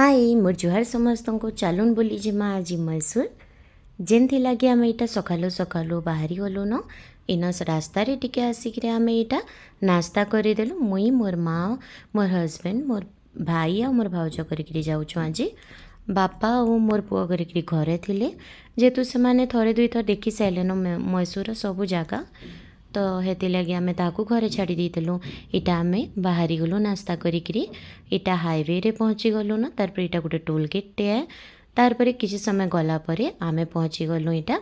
हाय मोर जुहार समस्त को चलुन बोली जिमा आज मैसूर जेनथी लगे आम यहाँ सकालू सकालू बाहरी गलु न इन रास्तार टिके आसिक आम यहाँ नास्ता करदेलु मुई मोर माँ मोर हजबैंड मोर भाई आ मोर भाउज कर जाऊँ आज बापा और मोर पुआ कर घरे थिले जेहेतु से मैंने थरे दुई थर देखी सारे मैसूर सबू जगह तो हेती लगे आम ताकू घरे छाड़ी देलु इटा आम बाहरी गलु नास्ता करी इटा हाईवे रे पहुँची गलु ना तार इटा गोटे टोल गेट टे है तार पर किसी समय गला परे आमे पहुँची गलु इटा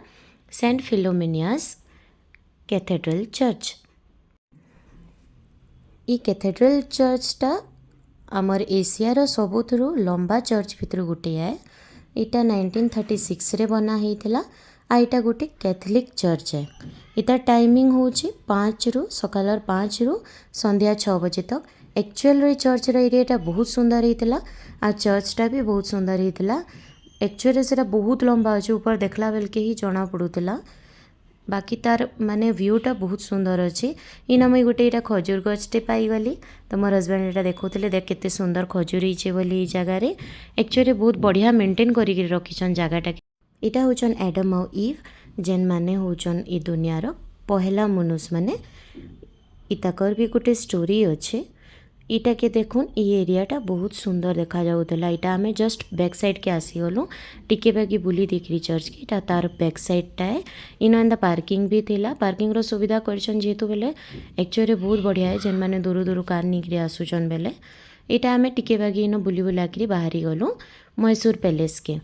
सेंट फिलोमिनियास कैथेड्रल चर्च। ई कैथेड्रल चर्चटा आमर एशियार सबुठु लंबा चर्च भितर गोटे है। इटा 1936 रे बना होता आ इटा गोटे कैथलिक चर्च है। इतार टाइमिंग होची 5 रु सकाल 5 रु संध्या 6 बजे तक। एक्चुअल रे चर्च रे एरियाटा बहुत सुंदर होता आ चर्चटा भी बहुत सुंदर होता। एक्चुअली से बहुत लंबा अच्छे ऊपर देखला बेल के ही जना पड़ूला बाकी तार माने व्यूटा बहुत सुंदर अच्छे। इन मुई गोटे यहाँ खजूर गछटे पाईगली तो मोर हजबैंड यहाँ देखुले देख केते सुंदर खजूर होइछे बोली जगार एक्चुअली बहुत बढ़िया मेंटेन करी रखीछन जगहटा। इटा होचन एडम और इव जेन माने होचन ई दुनियार पहला मनुष्य माने इताकर भी गोटे स्टोरी अच्छे। इटा के देखुन ये एरियाटा बहुत सुंदर देखा जाउतला। इटा आमे जस्ट बैक साइड के आसीगलु टिके बाकी बुली देखी चर्च की इटा तार बैक साइडटा है। इन एंदा पार्किंग भी थिला पार्किंग रो सुविधा करछन जेहेतु बेले एक्चुअली बहुत बढ़िया है जेन माने दूर दूर कार निकरी आसुचन बेले इटा आमे टिके बाकी इन बुली बुलाकरी बाहरी गलु मैसूर पैलेस के।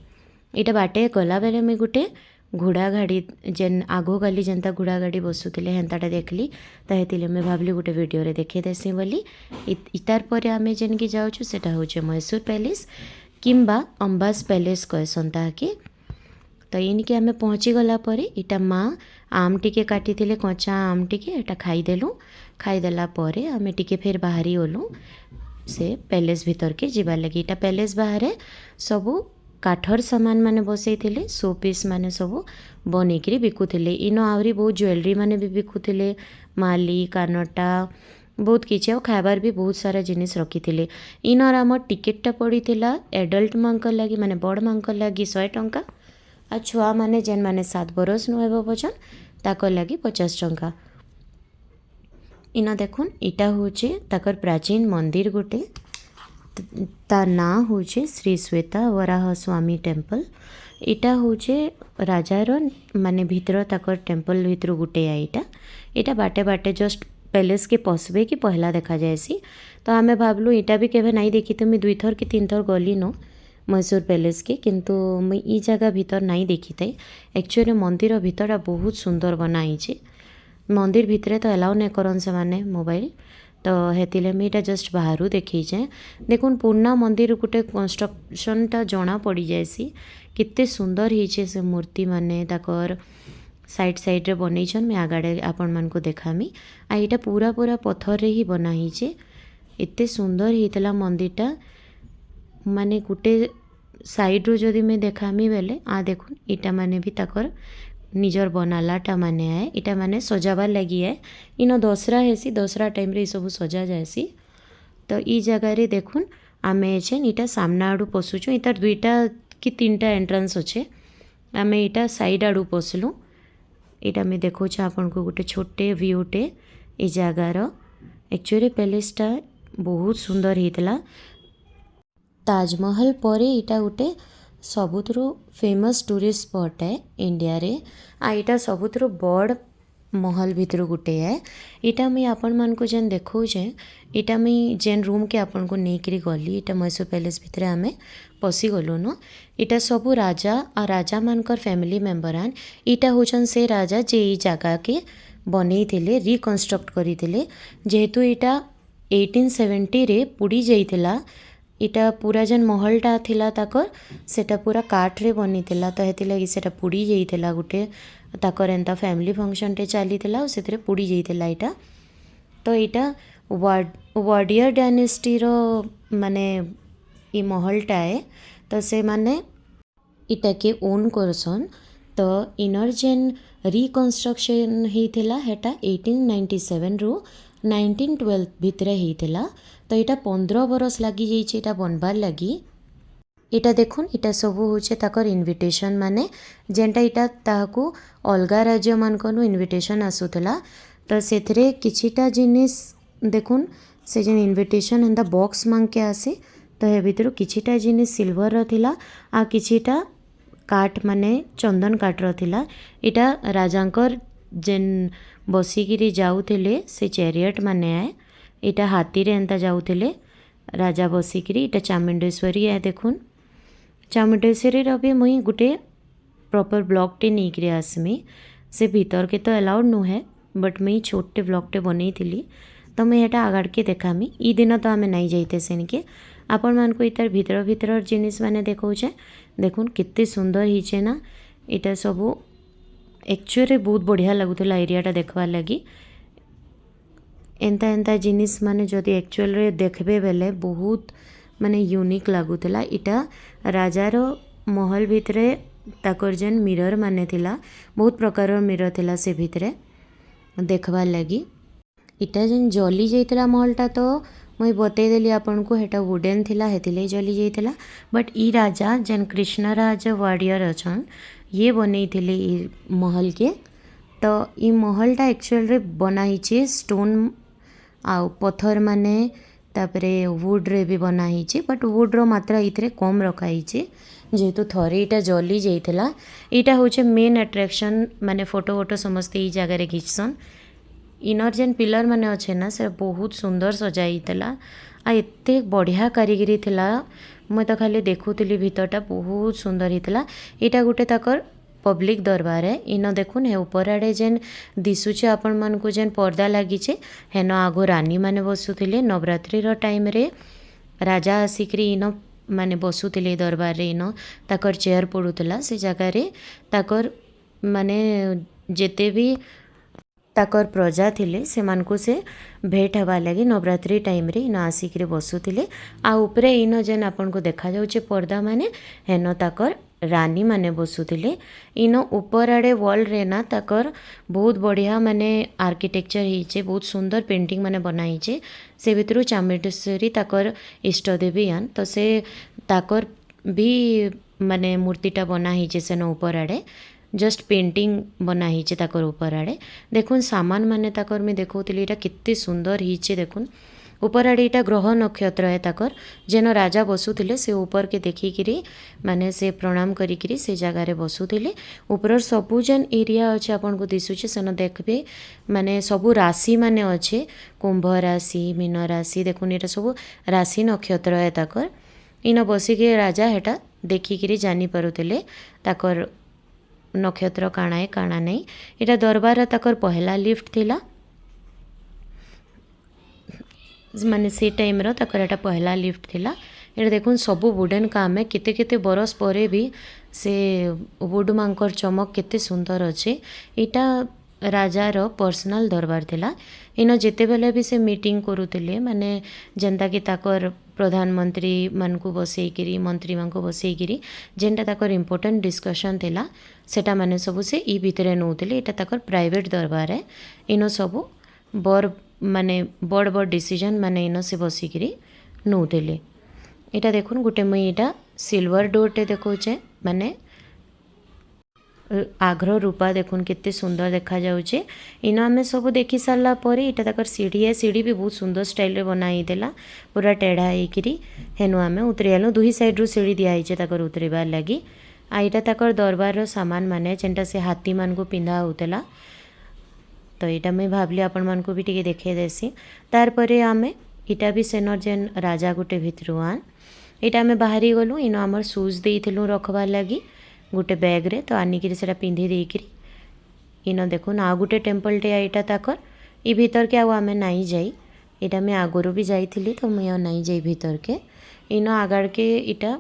इटा बाटे गला बेले मुई गोटे घोड़ा गाड़ी जेन आगो गाली जेनता घोड़ा गाड़ी बसुले हेन्ताटा देखली तो हेतिले मैं भावली गोटे वीडियो रे देखे देसी बोली। इतार पर आम जेन की जाऊँ सेटा होचे मैसूर पैलेस किंबा अंबास पैलेस कहसन ताके। तो इनके आम पहुँची गला पर इटा माँ आम टिके काटी थिले कच्चा आम टिके एटा खाईदेलु खाईदेला पर आम टिके फिर बाहरी गलु से पैलेस भीतर के जीवार लगी। इटा पैलेस बाहर सबू काठर सामान माने बसई थिले शो पीस माने सब बनईकरी बिकुथिले। इन आहरी बहुत ज्वेलरी माने भी बिकुथिले माली कानटा बहुत किछि आ खाबार भी बहुत सारा जिनिस रखिथिले। इनर आम टिकेटटा पड़ीथिला एडल्ट मानकर लगी माने बड़ मानकर लगी 100 टंका आ छुआ माने जेन माने 7 बरस नु हेबो बचन ताकर लगी 50 टंका। इन देखुन इटा होचे ताकर प्राचीन मंदिर गोटे तार ना होचे श्री श्वेता वराह स्वामी टेम्पल। इटा होचे राजार माने भितर ताकर टेम्पल भितर गोटे आईटा इटा बाटे बाटे जस्ट पैलेस के पसबे कि पहला देखा जाएसी। तो आमे भावलु इटा भी केबे नहीं देखी तो मुई 2 थर कि 3 थर गली न मैसूर पैलेस के किंतु मुई ई जगह भीतर नहीं देखी थाई। एक्चुअली मंदिर भीतरटा बहुत सुंदर बनाई मंदिर भितरे तो एलाउ नहीं करन से माने मोबाइल तो हेतिले मुझे जस्ट बाहर देखीचे देखुन पुराना मंदिर गोटे कंस्ट्रक्शनटा जना पड़ी जाएसी कितने सुंदर होइछे से मूर्ति माने ताकर साइड साइड रे बनईछन मैं आगाड़े आपण मान को देखामी आ इटा पूरा पूरा पत्थर रे ही बना होइछे। एते सुंदर होइतला मंदिरटा माने गोटे साइड रो जदि मैं देखामी बेले आ देखुन इटा माने भी ताकर निजर बनालाटा माने है इटा माने सजाबार लगी है। इन दसरा हेसी दसरा टाइम रे सब सजा जाएसी। तो ई जगह रे देखुन आमे छेन इटा सामना आड़ू पशुचु इतार 2टा कि 3टा एंट्रेंस अच्छे आमे इटा साइड आड़ू पशलु इटा मैं देखो आपन को गोटे छोटे व्यूटे ई जगार एक्चुअली पैलेसटा बहुत सुंदर होता। ताजमहल पर इटा गोटे सबुठु फेमस टूरिस्ट स्पॉट है इंडिया रे आ इटा सबुठु बड़ महल भितर गोटे है। इटा मुई आपण मान को जेन देखौछे इटा मुई जेन रूम के आपण को नेकरी गली इटा मैसूर पैलेस भितर आमे पसी गलु न इटा सबू राजा आ राजा मानकर फैमिली मेंबर आन इटा होचन से राजा जे ई जगह के बनई थिले रिकंस्ट्रक्ट करी थिले जेहेतु इटा 1870 रे पुड़ी जाइथिला। इटा पूरा जेन महलटा थिला ताकर सेटा पूरा काठ रे बनी थिला तो हेति लगी सेटा पुड़ी जाइथिला गोटे ताकर एंता फैमिली फंक्शन टे चली थिला और सेतरे पुड़ी जाइथिला इटा। तो इटा वाडियर डायनेस्टी रो माने ई महलटा है तो से माने इटा के ओन करसन। तो इनर जेन रिकंस्ट्रक्शन होइथिला हेटा 1897 रु 1912 भितरे होइथिला। तो यहाँ 15 बरस लगी जाइए बनबार लगी। इटा देखुन इटा सब होचे ताकर इनविटेशन माने जेनटा इटा ताहाकू अलगा राज्य मानकनु इनविटेशन आसुतला तो सेथरे किछिटा जिनिस देखुन से जेन इनविटेशन एंदा बॉक्स मांके आसे तो हे भितरु किछिटा जिनिस सिल्वर थिला आ किछिटा काठ माने चंदन काठर थिला इटा राजांकर जेन बसिकिरी जाउथिले से चैरियट माने आए इटा हाथी रे एंता जाउथिले राजा बसिकिरी इटा चामुंडेश्वरी है देखुन चामुंडेश्वरी भी मुई गुटे प्रॉपर ब्लॉगटे नहीं कर आसमी से भीतर के तो अलाउड नुहे बट मुई छोटे ब्लॉगटे बनई थी तो मुझे यहाँ आगाड़ के देखामी ई दिन तो आम नहीं जाइते सेनके आपण मान को इतार भीतर भीतर जिनिस माने देखौचे देखुन कितने सुंदर हिचे ना इटा सबू एक्चुअली बहुत बढ़िया लगुला एरियाटा देखबार लगी एंता एंता जिनिस माने जदि एक्चुअल रे देखबे बेले बहुत माने यूनिक लगुला इटा राजार महल भितरे ताकर जेन मिरर माने थिला बहुत प्रकार मिरर थिला से भितरे देखबार लगी इटा जेन जली जाइतला महलटा तो मुई बतईदेली आपन को हेटा वुडेन थिला हेतिले जली जाइतला बट ई राजा जेन कृष्णराज वाडियर अछन ये बनई थिले ई महल के तो ई महलटा एक्चुअल रे बनाइछे स्टोन आ पत्थर माने तापरे वुड रे भी बनाइछे बट वुड रो मात्रा इतरे कम रखाइछे जेहेतु थरे इटा जली जाइतला इटा होचे मेन अट्रैक्शन माने फोटो वोटो समस्ते ई जगह रे घिचसन इनर जेन पिलर माने अच्छे ना से बहुत सुंदर सजाइतला आ एते बढ़िया कारीगरी थिला मैं तो खाली देखुली भीतरटा बहुत सुंदर हितला इटा गुटे ताकर पब्लिक दरबार है इन देखुन हे ऊपर आड़े जेन दिशुचे आपण मन को जेन पर्दा लागिचे हेन आगो रानी माने बसुथिले नवरात्रि रो टाइम रे राजा आसिकरी इन माने बसुथिले दरबार रे इन ताकर चेयर पड़ुतला से जगह रे ताकर माने जेते भी ताकर प्रजा थिले से मानकु से भेट हवा लगी नवरात्रि टाइम रे इन आसिक बसुथिले आ उपरे इन जेन आपन को देखा जाउचे पर्दा माने हेन ताकर रानी माने बसुथिले इन ऊपर आड़े वॉल रे ना ताकर बहुत बढ़िया माने आर्किटेक्चर हिचे बहुत सुंदर पेंटिंग माने बनाइचे से भितरु चामुंडेश्वरी ताकर इष्टदेवी आन तो से ताकर भी माने मूर्तिटा बना हिचे सेन ऊपर आड़े जस्ट पेंटिंग बना हिचे ताकर ऊपर आड़े देखुन सामान माने ताकर मैं देखौतिली एटा कित्ते सुंदर हिचे देखुन ऊपर आड़े इटा ग्रह नक्षत्र है ताकर जेन राजा बसुथिले से ऊपर के देखिकिरी माने से प्रणाम करिकिरी से जगह रे बसुथिले ऊपर सबु जेन एरिया अच्छे आपन को दिसुचे सेन देखबे माने सबु राशि माने अच्छे कुंभ राशि मीन राशि देखुन एटा सबु राशि नक्षत्र है ताकर इन बसिके राजा हेटा देखिकिरी जानी पारुथिले ताकर नक्षत्र काଣା है काଣା नहीं इटा दरबार ताकर पहला लिफ्ट थिला माने से टाइम रो ताकर एटा पहला लिफ्ट थिला एटा देखुन सबु वुडन काम है केते केते बरस परे भी से वुड मांकर चमक केते सुंदर अच्छे इटा राजार पर्सनल दरबार थिला इन जेते बेले भी से मीटिंग करूथिले माने जेंता कि ताकर प्रधानमंत्री मान को बसईकिरी मंत्री मान को बसईकिरी जेनटा ताकर इम्पोर्टेंट डिस्कशन थिला सेटा माने सबु से ई भितरे नौथिले इटा ताकर प्राइवेट दरबार है इन सबु बर माने बड़ बड़ डिसीजन माने इन से बसिकिरी नौथिले इटा देखुन गुटे मुई इटा सिल्वर डोरटे देखौचे माने आग्र रूपा देखुन केते सुंदर देखा जाउचे इन आमे सब देखि सारला परे इटा ताकर सीढ़ी है सीढ़ी भी बहुत सुंदर स्टाइल रे बनाई देला पूरा टेढ़ा होइकिरी हेनु आमे उतरियालु दुही साइड रु सीढ़ी दिया हिचे ताकर उतरिबार लगी आ इटा ताकर दरबार रो सामान माने जेनटा से हाथी मान को पिंधा होतला तो इटा मैं भाबली आपण मान को भी टिके देखे देसी तार परे आमे इटा भी सेनर जेन राजा गुटे भितरुआन इटा आमे बाहरी गलु इन हमर शूज देइथिलु रखबार लगी गोटे बैग रे तो आनिकी से पिंधि देकिरी इन देखुन आ गोटे टेम्पल टे यहाँ ताकर ई भीतर के आम नाई जाई इटा मैं आगुरी भी जाइली तो मुझे नाई जाई भीतर के इन आगाड़ के इटा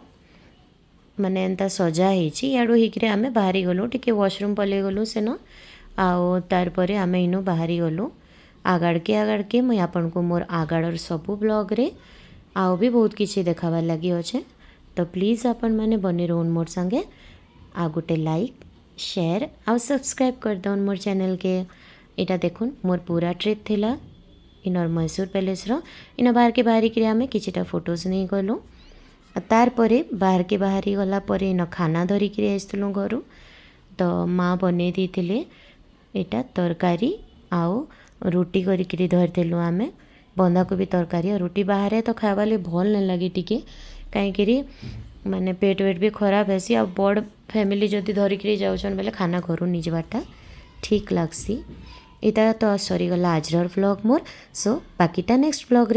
माने एंता सजा होती याड़ू होकर आम बाहरी गलु टी वाशरूम पलि गलु सेन आउ तार परे आम इनु बाहरी गलु आगाड़ के मुझे आपन को मोर आगाड़र सबू ब्लॉग रे आउ भी बहुत किसी देखाबार लगी अच्छे तो प्लीज़ आपण मैंने बनी रोन मोर संगे आ गोटे लाइक शेयर आउ सब्सक्राइब कर दौन मोर चैनल के इटा देखुन मोर पूरा ट्रिप थिला इनर मैसूर पैलेस रो इन बाहर के बाहरी क्रिया में किछिटा फोटोज नहीं गलु तार परे बाहर के बाहरी गला परे इन खाना धरिकी आसलु घर तो माँ बनै देथिले एटा तरकारी आउ रुटी करिकी धरिलु आमे बंधाकोबी तरकारी और रुटी बाहर तो खावा ले भल नहीं लगे टिके कहीं माने पेट वेट भी खराब हेसी आ बड़ फैमिली जदि धरिकी जाऊन बेले खाना घर नहीं जावाटा ठीक लगसी। इता तो सरीगला आजर व्लॉग मोर सो बाकीटा नेक्स्ट व्लॉग रे।